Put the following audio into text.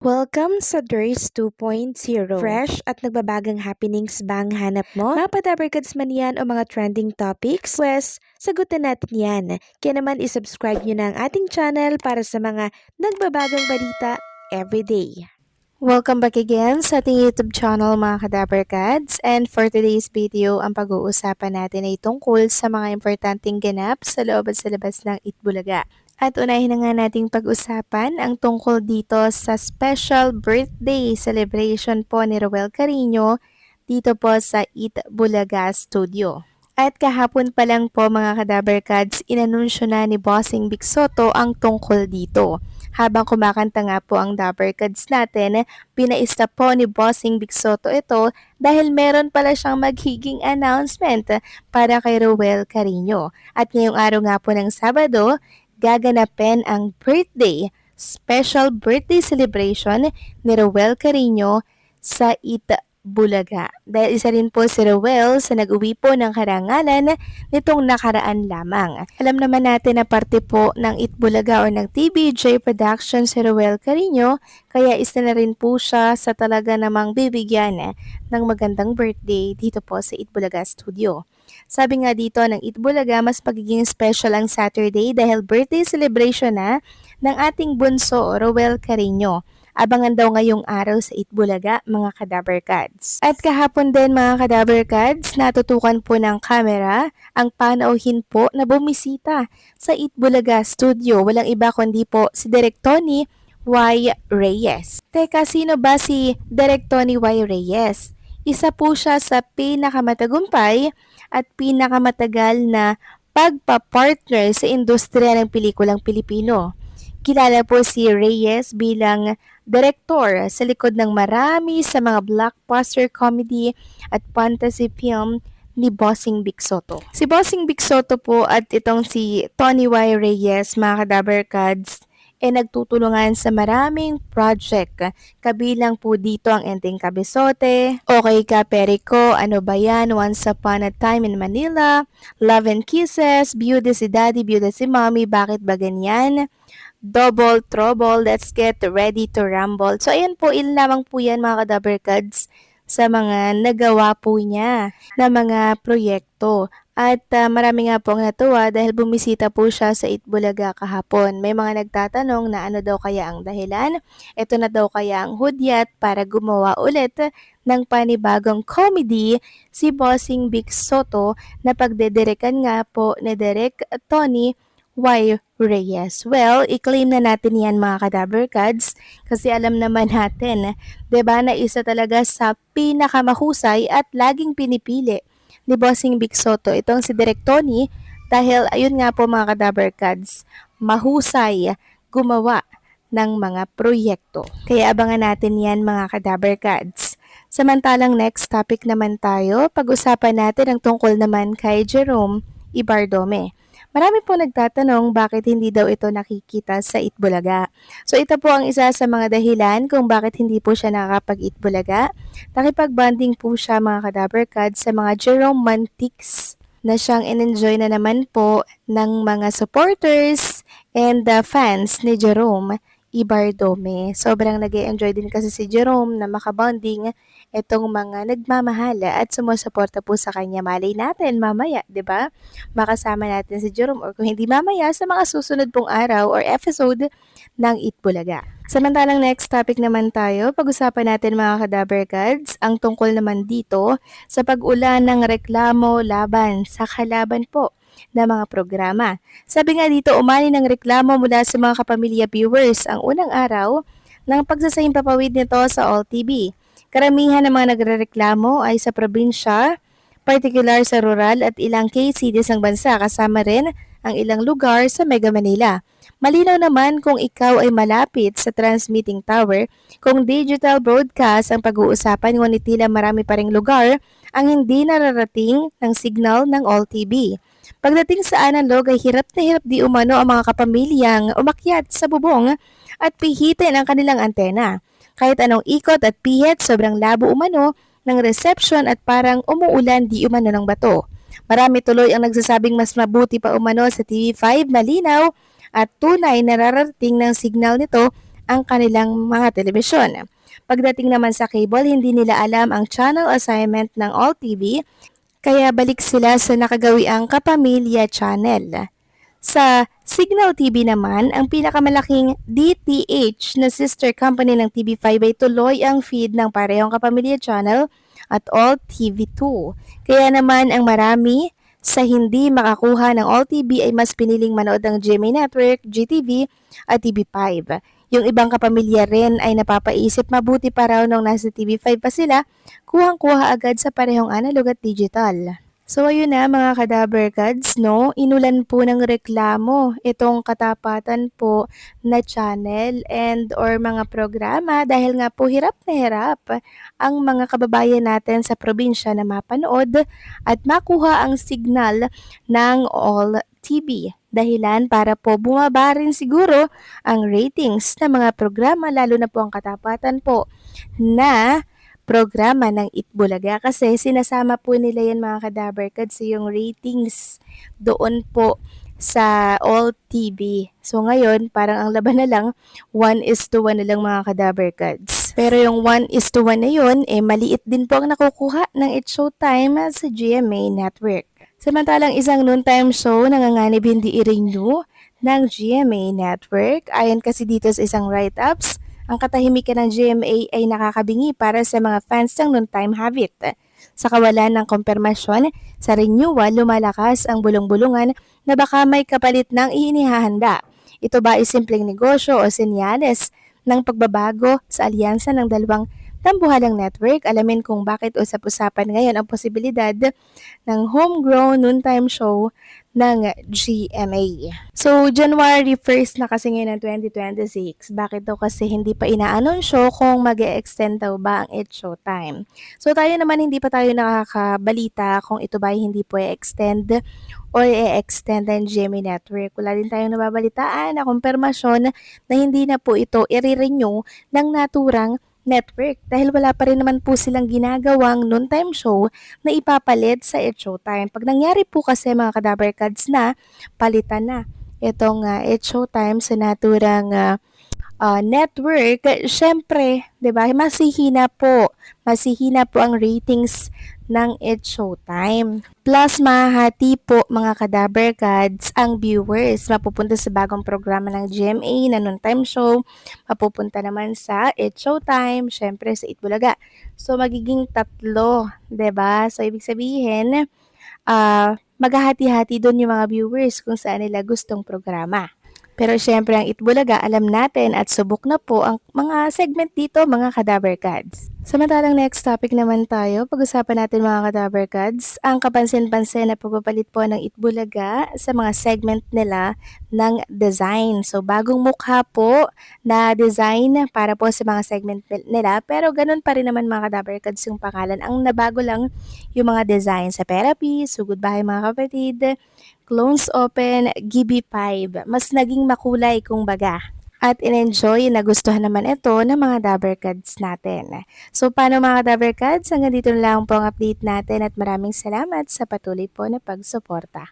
Welcome sa DRS 2.0. Fresh at nagbabagang happenings ba ang hanap mo? Mga padabarkads man yan o mga trending topics? Pwes, sagutin natin yan. Kaya naman isubscribe nyo na ang ating channel para sa mga nagbabagang balita everyday. Welcome back again sa ating YouTube channel mga kadabarkads. And for today's video, ang pag-uusapan natin ay tungkol sa mga importanteng ganap sa loob at sa labas ng Itbulaga. At unahin na nga nating pag-usapan ang tungkol dito sa special birthday celebration po ni Roel Carino dito po sa Itbulaga Studio. At kahapon pa lang po mga kadabarkads, inanunsyo na ni Bossing Big Soto ang tungkol dito. Habang kumakanta nga po ang Dabarkads natin, pinaista po ni Bossing Big Soto ito dahil meron pala siyang magiging announcement para kay Roel Carino. At ngayong araw nga po ng Sabado, gaganapin ang special birthday celebration ni Roel Carino sa Itbulaga. Dahil isa rin po si Roel sa nag-uwi po ng karangalan nitong nakaraan lamang. Alam naman natin na parte po ng Itbulaga o ng TBJ Production si Roel Carino, kaya isa na rin po siya sa talaga namang bibigyan ng magandang birthday dito po sa Itbulaga Studio. Sabi nga dito ng Itbulaga, mas pagiging special ang Saturday dahil birthday celebration na ng ating bunso Roel Carino. Abangan daw ngayong araw sa Itbulaga, mga Kadabarkads. At kahapon din mga Kadabarkads, natutukan po ng kamera ang panauhin po na bumisita sa Itbulaga Studio. Walang iba kundi po si Direk Tony Y. Reyes. Teka, sino ba si Direk Tony Y. Reyes? Isa po siya sa pinakamatagumpay at pinakamatagal na pagpa-partner sa industriya ng pelikulang Pilipino. Kilala po si Reyes bilang direktor sa likod ng marami sa mga blockbuster comedy at fantasy film ni Bossing Big Soto. Si Bossing Big Soto po at itong si Tony Y. Reyes, mga Kadabarkads, nagtutulungan sa maraming project. Kabilang po dito ang Enteng Kabesote, Okay Ka Perico, Ano Ba Yan, Once Upon a Time in Manila, Love and Kisses, Beauty si Daddy, Beauty si Mommy, Bakit Ba Ganyan, Double Trouble, Let's Get Ready to Rumble. So ayan po, ilan lamang po yan mga Kadabarkads sa mga nagawa po niya na mga proyekto. At marami nga po ang natuwa dahil bumisita po siya sa Itbulaga kahapon. May mga nagtatanong na ano daw kaya ang dahilan. Ito na daw kaya ang hudyat para gumawa ulit ng panibagong comedy si Bossing Big Soto na pagdedirekan nga po ni Direk Tony Y. Reyes. Well, i-claim na natin yan mga Kadabarkads kasi alam naman natin, 'di ba, na isa talaga sa pinakamahusay at laging pinipili ni Bossing Big Soto itong si Direk Tony dahil ayun nga po mga Kadabarkads, mahusay gumawa ng mga proyekto. Kaya abangan natin yan mga Kadabarkads. Samantalang next topic naman tayo, pag-usapan natin ang tungkol naman kay Jerome Ibardome. Marami po nagtatanong bakit hindi daw ito nakikita sa Itbulaga. So ito po ang isa sa mga dahilan kung bakit hindi po siya nakakapag-Itbulaga. Nakipag-bonding po siya mga Kadabarkads sa mga Jerome Mantics na siyang in-enjoy na naman po ng mga supporters and fans ni Jerome Ibardome. Sobrang nag-enjoy din kasi si Jerome na makabonding itong mga nagmamahala at sumusuporta po sa kanya. Malay natin mamaya, 'di ba? Makasama natin si Jerome or kung hindi mamaya sa mga susunod pong araw or episode ng Itbulaga. Samantalang next topic naman tayo, pag-usapan natin mga Kadabarkads, ang tungkol naman dito sa pag-ulan ng reklamo laban sa kalaban po na mga programa. Sabi nga dito, umani ng reklamo mula sa mga kapamilya viewers ang unang araw ng pagsasahing papawid nito sa All TV. Karamihan ng mga nagrereklamo ay sa probinsya, particular sa rural at ilang KCDs ng bansa, kasama rin ang ilang lugar sa Mega Manila. Malinaw naman kung ikaw ay malapit sa transmitting tower, kung digital broadcast ang pag-uusapan, ngunit tila marami pa ring lugar ang hindi nararating ng signal ng All TV. Pagdating sa analog ay hirap na hirap di umano ang mga kapamilyang umakyat sa bubong at pihitin ang kanilang antena. Kahit anong ikot at pihit, sobrang labo umano ng reception at parang umuulan di umano ng bato. Marami tuloy ang nagsasabing mas mabuti pa umano sa TV5 na linaw at tunay na nararating ng signal nito ang kanilang mga telebisyon. Pagdating naman sa cable, hindi nila alam ang channel assignment ng All TV, kaya balik sila sa nakagawiang Kapamilya Channel. Sa Signal TV naman, ang pinakamalaking DTH na sister company ng TV5 ay tuloy ang feed ng parehong Kapamilya Channel at All TV2. Kaya naman ang marami sa hindi makakuha ng All TV ay mas piniling manood ng GMA Network, GTV at TV5. Yung ibang kapamilya rin ay napapaisip mabuti pa raw nung nasa TV5 pa sila, kuhang-kuha agad sa parehong analog at digital. So ayun na mga kadaber gods, no? Inulan po ng reklamo itong Katapatan po na channel and or mga programa dahil nga po hirap na hirap ang mga kababayan natin sa probinsya na mapanood at makuha ang signal ng All TV. Dahilan para po bumaba rin siguro ang ratings ng mga programa lalo na po ang Katapatan po na programa ng Itbulaga kasi sinasama po nila yan mga kadaberkads yung ratings doon po sa All TV. So ngayon, parang ang laban na lang, 1:1 na lang mga kadaberkads. Pero yung 1:1 na yun, maliit din po ang nakukuha ng It's Showtime sa GMA Network. Samantalang isang noontime show nanganganib hindi i-renew ng GMA Network. Ayon kasi dito sa isang write-ups, ang katahimikan ng GMA ay nakakabingi para sa mga fans ng noontime habit. Sa kawalan ng kumpirmasyon, sa renewal lumalakas ang bulong-bulungan na baka may kapalit ng inihahanda. Ito ba ay simpleng negosyo o senyales ng pagbabago sa alyansa ng dalawang tambuhalang network? Alamin kung bakit usap-usapan ngayon ang posibilidad ng homegrown noontime show ng GMA. So, January 1st na kasi ngayon ng 2026. Bakit daw kasi hindi pa inaanunsyo kung mag-e-extend daw ba ang It's Showtime? So, tayo naman hindi pa tayo nakakabalita kung ito ba ay hindi po i-extend or i-extend ng GMA Network. Wala din tayong nababalitaan na kumpirmasyon na hindi na po ito i-renew ng naturang network dahil wala pa rin naman po silang ginagawang noontime show na ipapalit sa It's Showtime. Pag nangyari po kasi mga kadaberkads na palitan na itong It's Showtime sa naturang network, syempre, 'di ba? Masihina po ang ratings ng It's Showtime. Plus, mahahati po mga kadaber gods ang viewers. Mapupunta sa bagong programa ng GMA na noontime show. Mapupunta naman sa It's Showtime, syempre sa Itbulaga. So, magiging tatlo, 'di ba? So, ibig sabihin, maghahati-hati doon yung mga viewers kung saan nila gustong programa. Pero syempre ang Itbulaga, alam natin at subok na po ang mga segment dito mga kadaber gods. Samantalang next topic naman tayo, pag-usapan natin mga kadaber gods, ang kapansin-pansin na pagpapalit po ng Itbulaga sa mga segment nila ng design. So bagong mukha po na design para po sa mga segment nila, pero ganun pa rin naman mga kadaber gods yung pangalan. Ang nabago lang yung mga design sa Therapy, Sugod Bahay mga kapatid, Clones Open, Gibi 5. Mas naging makulay kung baga. At in-enjoy, nagustuhan naman ito ng mga Dabarkads natin. So paano mga Dabarkads? Hanggang dito na lang po ang update natin at maraming salamat sa patuloy po na pagsuporta.